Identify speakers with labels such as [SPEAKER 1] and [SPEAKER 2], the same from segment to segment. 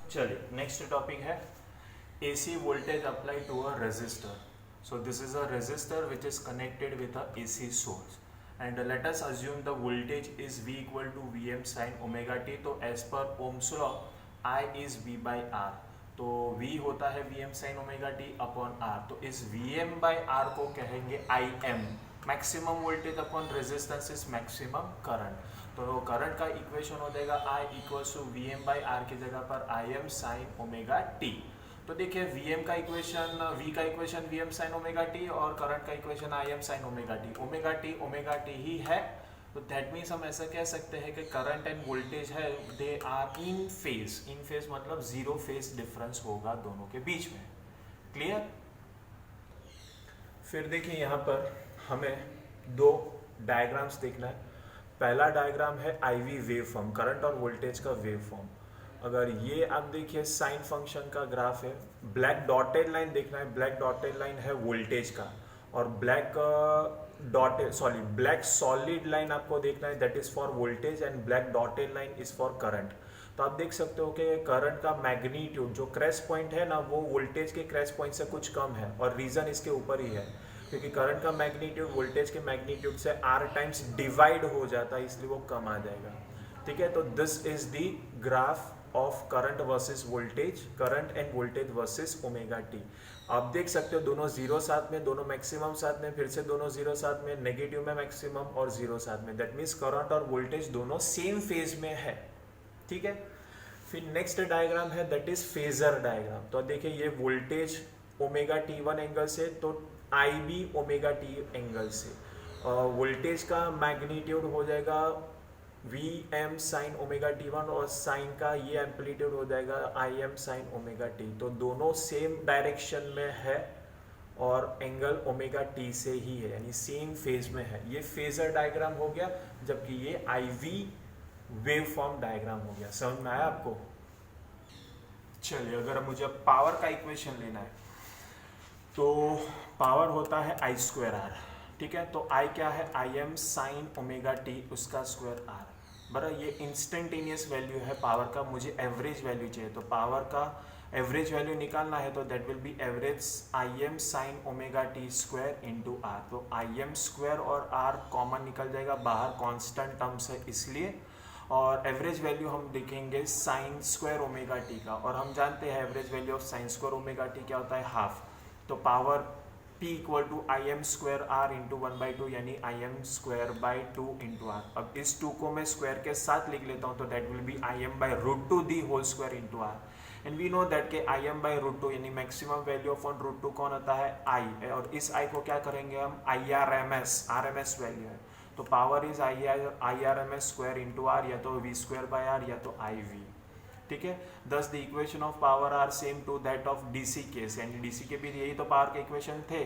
[SPEAKER 1] चलिए next topic है AC voltage applied to a resistor. So this is a resistor which is connected with a AC source, and let us assume the voltage is V equal to Vm sin omega t. तो as per Ohm's law I is V by R, तो V होता है Vm sin omega t upon R, तो इस Vm by R को कहेंगे Im, maximum voltage upon resistance is maximum current. तो current का इक्वेशन हो जाएगा I equals to Vm by R की जगह पर Im साइन ओमेगा टी. तो देखिए Vm का इक्वेशन V का equation Vm sine omega T और करंट का equation Im sine omega t ही है. तो दैट मीन्स हम ऐसा कह सकते हैं कि करंट एंड वोल्टेज है दे आर इन फेज मतलब जीरो फेज डिफरेंस होगा दोनों के बीच में. क्लियर. फिर देखिए यहाँ पर हमें दो डायग्राम्स देखना है. पहला डायग्राम है IV वेव फॉर्म, करंट और वोल्टेज का वेव फॉर्म. अगर ये आप देखिए साइन फंक्शन का ग्राफ है, ब्लैक डॉटेड लाइन देखना है, ब्लैक डॉटेड लाइन है वोल्टेज का, और ब्लैक सॉलिड लाइन आपको देखना है, that is for voltage, and black dotted line is for current. तो आप देख सकते हो कि करंट का मैग्नीट्यूड जो क्रेस्ट पॉइंट है ना, वो वोल्टेज के क्रेस्ट पॉइंट से कुछ कम है, और रीजन इसके ऊपर ही है क्योंकि करंट का मैग्नीट्यूड वोल्टेज के मैग्नीट्यूड से R टाइम्स डिवाइड हो जाता है, इसलिए वो कम आ जाएगा. ठीक है. तो this is the graph of current versus voltage, current end voltage versus omega T. आप देख सकते हो दोनों जीरो साथ में, दोनों मैक्सिमम साथ में, फिर से दोनों जीरो साथ में, नेगेटिव में मैक्सिमम और जीरो साथ में. दैट मीन्स करंट और वोल्टेज दोनों सेम फेज में है. ठीक है. फिर नेक्स्ट डायग्राम है दैट इज फेजर डायग्राम. तो देखिए ये voltage omega T one angle से, तो IB ओमेगा टी एंगल से. वोल्टेज का मैग्नीट्यूड हो जाएगा Vm sine omega T one, और साइन का ये एम्पलीट्यूड हो जाएगा Im साइन ओमेगा टी. तो दोनों सेम डायरेक्शन में है और एंगल ओमेगा टी से ही है, यानी सेम फेज में है. ये फेजर डायग्राम हो गया, जबकि ये IV वेव फॉर्म डायग्राम हो गया. समझ में आया आपको. चलिए अगर मुझे पावर का इक्वेशन लेना है तो पावर होता है I स्क्वायर R. ठीक है. तो I क्या है, Im साइन ओमेगा टी उसका स्क्वायर R. बराबर. ये इंस्टेंटेनियस वैल्यू है पावर का, मुझे एवरेज वैल्यू चाहिए. तो पावर का एवरेज वैल्यू निकालना है तो that will B average Im sine omega T square into R. तो Im स्क्वायर और R कॉमन निकल जाएगा बाहर, कॉन्स्टेंट टर्म्स है इसलिए. और एवरेज वैल्यू हम देखेंगे साइन स्क्वायर ओमेगा टी का, और हम जानते हैं average value of sine square omega T क्या होता है, हाफ. तो power P equal to Im square R into 1/2, यानी Im square by 2 into R. अब इस 2 को मैं स्क्वायर के साथ लिख लेता हूँ, तो that will be Im by root 2 the whole square into R. And we know that के Im बाई रूट 2 यानी maximum value of on root 2 कौन होता है, I. और इस I को क्या करेंगे हम, RMS वैल्यू है. तो power is IRMS square into R, या तो V स्क्वायर बाई R या तो IV. ठीक है. Thus the equation of power are same to that of DC केस, यानी DC के भी यही तो पावर के इक्वेशन थे.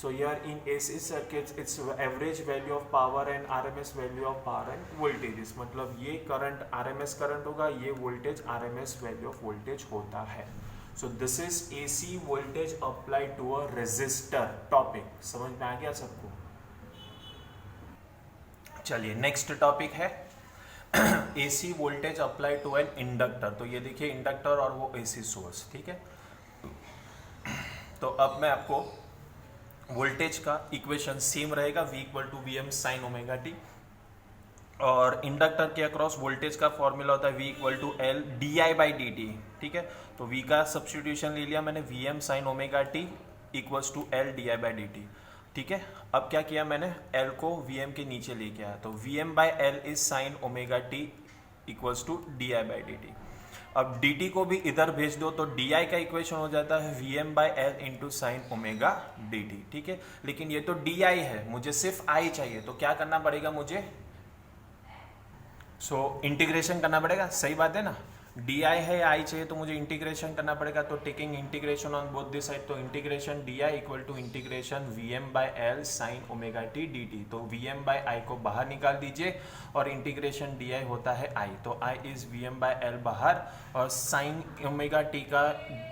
[SPEAKER 1] So here in AC circuits it's average value of power and RMS value of power and voltages. मतलब ये करंट RMS करंट होगा, ये voltage RMS value of voltage होता है. So this is AC voltage applied to a resistor. Topic समझ में आ गया सबको. चलिए नेक्स्ट टॉपिक है AC voltage apply to an inductor. तो ये देखिए इंडक्टर और वो AC सोर्स. ठीक है. तो अब मैं आपको वोल्टेज का इक्वेशन सेम रहेगा, V equal to Vm sine omega T, और इंडक्टर के अक्रॉस वोल्टेज का फॉर्मूला होता है V इक्वल टू L di बाई dt. ठीक है. तो V का सब्स्टिट्यूशन ले लिया मैंने, Vm sine omega t equals to L di by dt. ठीक है. अब क्या किया मैंने, L को Vm के नीचे लेके आया, तो Vm by L is sine omega t equals to di by dt. अब dt को भी इधर भेज दो तो di का इक्वेशन हो जाता है Vm by L into sine omega dt. ठीक है. लेकिन ये तो di है, मुझे सिर्फ I चाहिए, तो क्या करना पड़ेगा मुझे, इंटीग्रेशन करना पड़ेगा. सही बात है ना. di है या I चाहिए तो मुझे इंटीग्रेशन करना पड़ेगा. तो taking integration on both this side, तो integration di equal to integration Vm by L sine omega t dt. तो Vm बाई I को बाहर निकाल दीजिए और इंटीग्रेशन di होता है I. तो I is Vm by L बाहर, और साइन ओमेगा टी का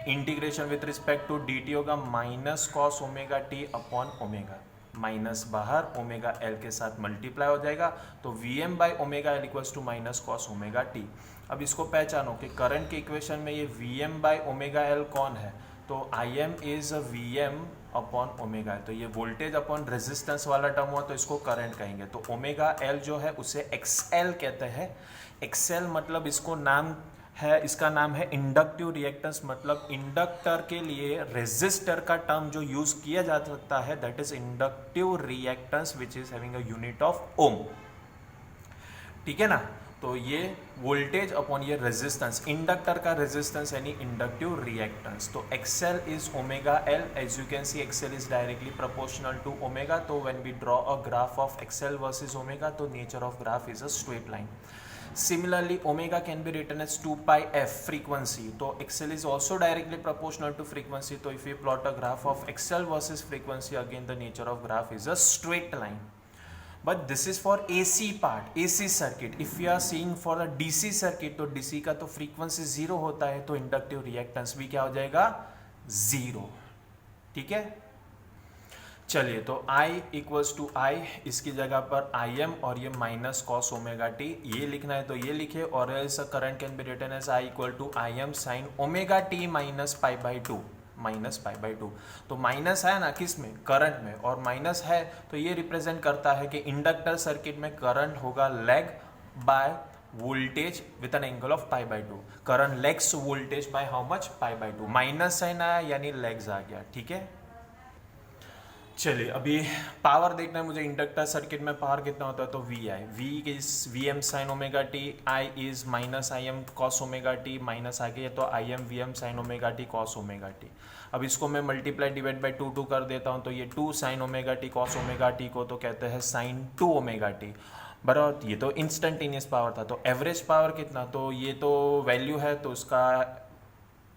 [SPEAKER 1] integration with respect to dt होगा minus cos omega t upon omega. Minus बाहर ओमेगा एल के साथ मल्टीप्लाई हो जाएगा, तो V M by omega L equals to minus cos omega t. अब इसको पहचानो कि करंट के इक्वेशन में ये V M by omega L कौन है, तो I M is V M upon omega, तो ये वोल्टेज अपॉन रेजिस्टेंस वाला टर्म हुआ तो इसको करंट कहेंगे। तो ओमेगा एल जो है उसे एक्सएल कहते हैं। एक्सएल मतलब इसको नाम है, इसका नाम है इंडक्टिव रिएक्टेंस, मतलब इंडक्टर के लिए रेजिस्टर का टर्म जो यूज किया जा सकता है that is inductive reactance which is having a unit of ohm. ठीक है ना, तो ये वोल्टेज अपॉन ये रेजिस्टेंस, इंडक्टर का रेजिस्टेंस यानी इंडक्टिव रिएक्टेंस। तो XL is omega L, as you can see XL is directly proportional to omega. तो when we draw a graph of XL versus omega, तो nature of graph is a straight line. Similarly, omega can be written as 2 pi f frequency. So XL is also directly proportional to frequency. So if we plot a graph of XL versus frequency, again the nature of graph is a straight line. But this is for AC part, AC circuit. If we are seeing for a DC circuit, तो DC का तो frequency 0 होता है, तो inductive reactance भी क्या हो जाएगा 0। ठीक है, चलिए तो I इक्वल्स टू I, इसकी जगह पर आई एम और ये माइनस कॉस ओमेगा टी, ये लिखना है तो ये लिखे, और else current can be written as I equal to I M sine omega t minus pi by two, minus pi by two. तो माइनस है ना किस में, करंट में, और माइनस है तो ये रिप्रेजेंट करता है कि इंडक्टर सर्किट में करंट होगा lag by voltage with an angle of pi by two. Current lags voltage by how much, pi by two. Minus sine आया यानी लैग्स आ गया। ठीक है, चलिए अभी पावर देखना है मुझे, इंडक्टर सर्किट में पावर कितना होता है, तो V I, V is V M sine omega T, I is minus I M cos omega t, minus आ गया तो I M V M sine omega T cos omega t. अब इसको मैं मल्टीप्लाई डिवाइड बाई टू कर देता हूँ, तो ये 2 sign omega T cos omega T को तो कहते हैं साइन 2 ओमेगा टी, बराबर। ये तो इंस्टेंटेनियस पावर था। तो एवरेज पावर कितना, तो ये तो वैल्यू है तो उसका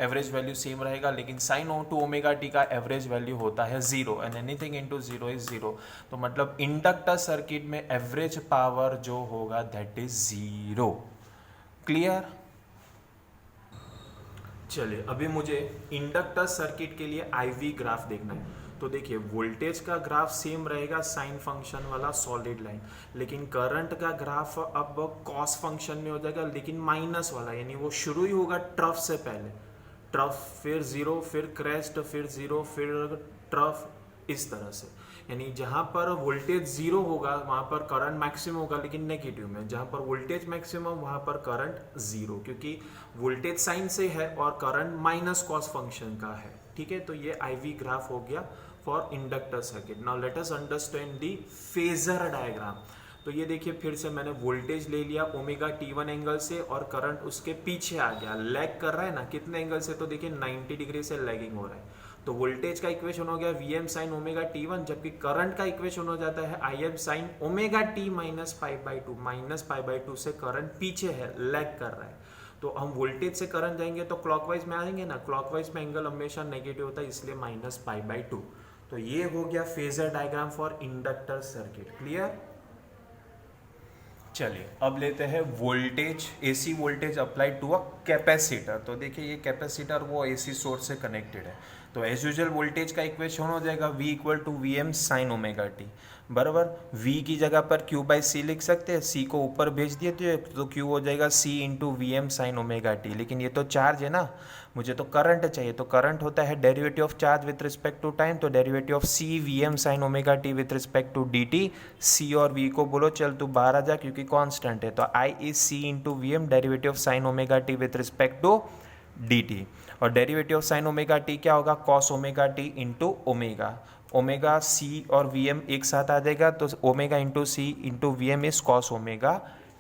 [SPEAKER 1] एवरेज वैल्यू सेम रहेगा, लेकिन साइन टू ओमेगा टी का एवरेज वैल्यू होता है 0 एंड एनीथिंग इनटू 0 इज 0। तो मतलब इंडक्टर सर्किट में एवरेज पावर जो होगा दैट इज 0। क्लियर। चलिए अभी मुझे इंडक्टर सर्किट के लिए आईवी ग्राफ देखना है। तो देखिए वोल्टेज का ग्राफ सेम रहेगा साइन फंक्शन वाला सॉलिड लाइन, लेकिन करंट का ग्राफ अब कॉस फंक्शन में हो जाएगा, लेकिन माइनस वाला, यानी वो शुरू ही होगा ट्रफ से पहले, ट्रफ फिर 0 फिर क्रेस्ट फिर 0 फिर ट्रफ, इस तरह से। यानी जहाँ पर वोल्टेज 0 होगा वहाँ पर करंट मैक्सिमम होगा, लेकिन नेगेटिव में। जहाँ पर वोल्टेज मैक्सिमम वहाँ पर करंट 0, क्योंकि वोल्टेज साइन से है और करंट माइनस कॉस फंक्शन का है। ठीक है, तो ये आईवी ग्राफ हो गया for inductor circuit. Now let us understand the phasor diagram. तो ये देखिए फिर से मैंने वोल्टेज ले लिया ओमेगा T1 एंगल से और करंट उसके पीछे आ गया, लैग कर रहा है ना, कितने एंगल से, तो देखिए 90 डिग्री से लैगिंग हो रहा है। तो वोल्टेज का इक्वेशन हो गया Vm साइन ओमेगा T1, जबकि करंट का इक्वेशन हो जाता है Im sine omega T minus pi by two. Minus pi by two से करंट पीछे है, लैग कर रहा है। तो हम वोल्टेज से करंट जाएंगे तो क्लॉकवाइज में आएंगे ना, क्लॉकवाइज में एंगल हमेशा नेगेटिव होता है, इसलिए माइनस पाई बाई टू। तो ये हो गया phasor diagram for inductor circuit. Clear. चलिए अब लेते हैं voltage, AC voltage applied to a capacitor. तो देखिए ये कैपेसिटर वो एसी सोर्स से कनेक्टेड है, तो एज यूजुअल वोल्टेज का इक्वेशन हो जाएगा V equal to V M sine omega T, बराबर। V की जगह पर Q बाई सी लिख सकते हैं, C को ऊपर भेज दिए तो Q हो जाएगा C into V M sine omega T. लेकिन ये तो चार्ज है ना, मुझे तो करंट चाहिए, तो करंट होता है derivative of charge with respect to time, तो derivative of C V M sine omega T with respect to D t. C और V को बोलो चल तू बाहर आ जा क्योंकि कॉन्स्टेंट है, तो I is C into V M derivative of sine omega T with respect to D T. और derivative of sine omega T क्या होगा, cos omega T into omega. Omega C और वी एम एक साथ आ जाएगा, तो omega into C into V M is cos omega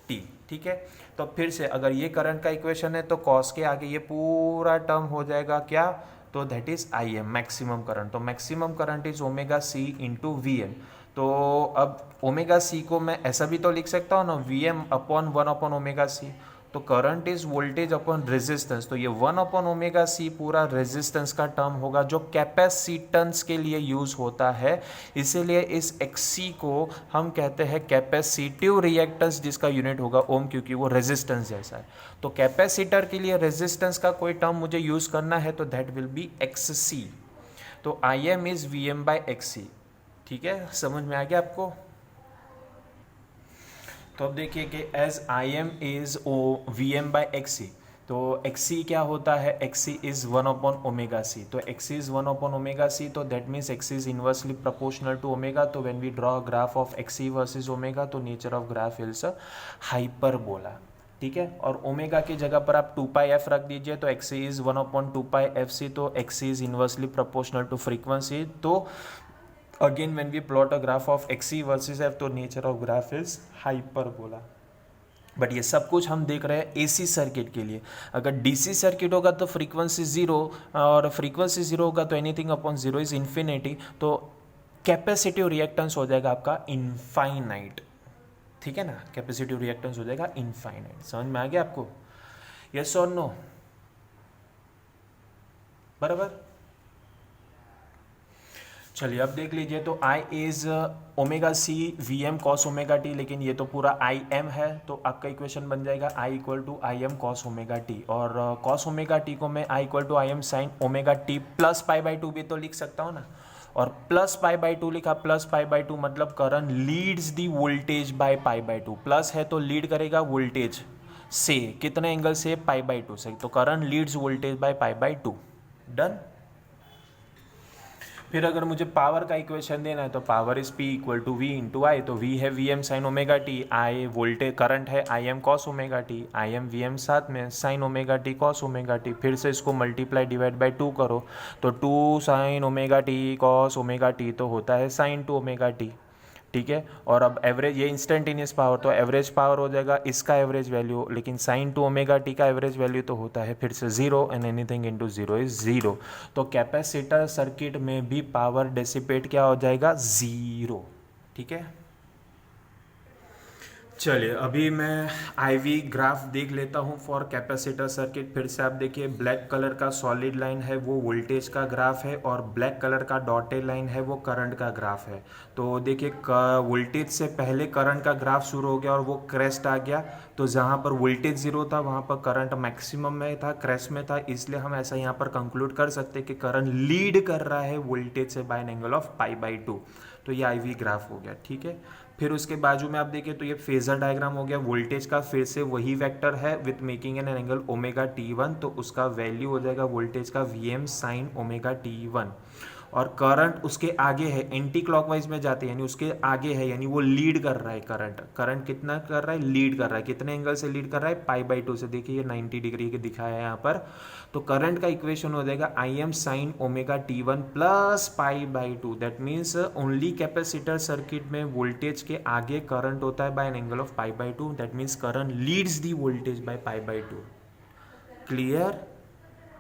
[SPEAKER 1] T. ठीक है, तो फिर से अगर ये करंट का इक्वेशन है तो कॉस के आगे ये पूरा टर्म हो जाएगा क्या, तो that is I M maximum current. तो maximum current is omega C into V M. तो अब ओमेगा सी को मैं ऐसा भी तो लिख सकता हूँ ना, V M upon 1 upon omega C. तो current is voltage upon resistance, तो ये 1 अपॉन ओमेगा सी पूरा रेजिस्टेंस का टर्म होगा जो कैपेसिटेंस के लिए यूज होता है। इसीलिए इस XC को हम कहते हैं कैपेसिटिव रिएक्टेंस, जिसका यूनिट होगा ओम, क्योंकि वो रेजिस्टेंस जैसा है। तो कैपेसिटर के लिए रेजिस्टेंस का कोई टर्म मुझे यूज करना है तो दैट विल बी XC। तो I m is V M by XC। ठीक है, समझ में आ गया आपको? तो अब देखिए कि as I M is O V M by X C, तो एक्स सी क्या होता है, X C is 1 upon omega C, तो X C is 1 upon omega C, तो that means X C is inversely proportional to omega, तो when we draw graph of X C versus omega, तो nature of graph is hyperbola. ठीक है, और omega की जगह पर आप 2 पाई एफ रख दीजिए, तो X C is 1 upon 2 pi F C, तो X C is inversely proportional to frequency, तो again when we plot a graph of xc versus f, तो nature of graph is hyperbola. But ये सब कुछ हम देख रहे हैं एसी सर्किट के लिए। अगर डीसी सर्किट होगा तो फ्रीक्वेंसी जीरो, और फ्रीक्वेंसी जीरो होगा तो anything upon zero is infinity, तो कैपेसिटिव रिएक्टेंस हो जाएगा आपका इनफाइनाइट। ठीक है ना, कैपेसिटिव रिएक्टेंस हो जाएगा इनफाइनाइट। समझ में आ गया आपको? यस और नो? बराबर। चलिए अब देख लीजिए, तो I is omega C V M cos omega T, लेकिन ये तो पूरा आई एम है, तो आपका इक्वेशन बन जाएगा I equal to I M cos omega T, और कॉस ओमेगा टी को मैं I equal to I M sine omega T plus pi by two भी तो लिख सकता हूँ ना, और प्लस पाई बाई टू लिखा, प्लस पाई बाई टू मतलब current leads the voltage by pi by two, plus है तो लीड करेगा वोल्टेज से, कितने एंगल से, पाई बाई टू से, तो current leads voltage by pi by two. Done. फिर अगर मुझे पावर का इक्वेशन देना है तो power is P equal to V into I, तो वी है V M sine omega T, I voltage current है I M cos omega T, I M V M साथ में sine omega T cos omega T, फिर से इसको multiply divide by 2 करो, तो 2 sign omega T cos omega T तो होता है साइन 2 ओमेगा टी। ठीक है, और अब एवरेज, ये इंस्टेंटेनियस पावर, तो एवरेज पावर हो जाएगा इसका एवरेज वैल्यू, लेकिन साइन 2 ओमेगा टी का एवरेज वैल्यू तो होता है फिर से zero, and anything into zero is zero, तो कैपेसिटर सर्किट में भी पावर डेसिपेट क्या हो जाएगा, जीरो। ठीक है, चलिए अभी मैं आईवी ग्राफ देख लेता हूँ फॉर कैपेसिटर सर्किट। फिर से आप देखिए, ब्लैक कलर का सॉलिड लाइन है वो वोल्टेज का ग्राफ है, और ब्लैक कलर का डॉटेड लाइन है वो करंट का ग्राफ है। तो देखिए वोल्टेज से पहले करंट का ग्राफ शुरू हो गया और वो क्रेस्ट आ गया, तो जहाँ पर वोल्टेज जीरो था वहाँ पर करंट मैक्सिमम में था, क्रेस्ट में था, इसलिए हम ऐसा यहाँ पर कंक्लूड कर सकते हैं कि करंट लीड कर रहा है वोल्टेज से by an angle of pi by two. तो ये आईवी ग्राफ हो गया। ठीक है, फिर उसके बाजू में आप देखिए तो ये फेजर डायग्राम हो गया, वोल्टेज का फिर से वही वेक्टर है with making an angle omega T1, तो उसका वैल्यू हो जाएगा वोल्टेज का Vm साइन ओमेगा T1, और करंट उसके आगे है, एंटी क्लॉकवाइज में जाते हैं, यानी उसके आगे है, यानी वो लीड कर रहा है, करंट कितना कर रहा है, लीड कर रहा है, कितने एंगल से लीड कर रहा है, पाई बाई टू से। देखिए ये 90 डिग्री के दिखाया है यहाँ पर, तो करंट का इक्वेशन हो जाएगा I M sine omega T1 plus pi by two, that means only capacitor circuit में वोल्टेज के आगे करंट होता है by an angle of pi by two, that means current leads the voltage by pi by two. Clear?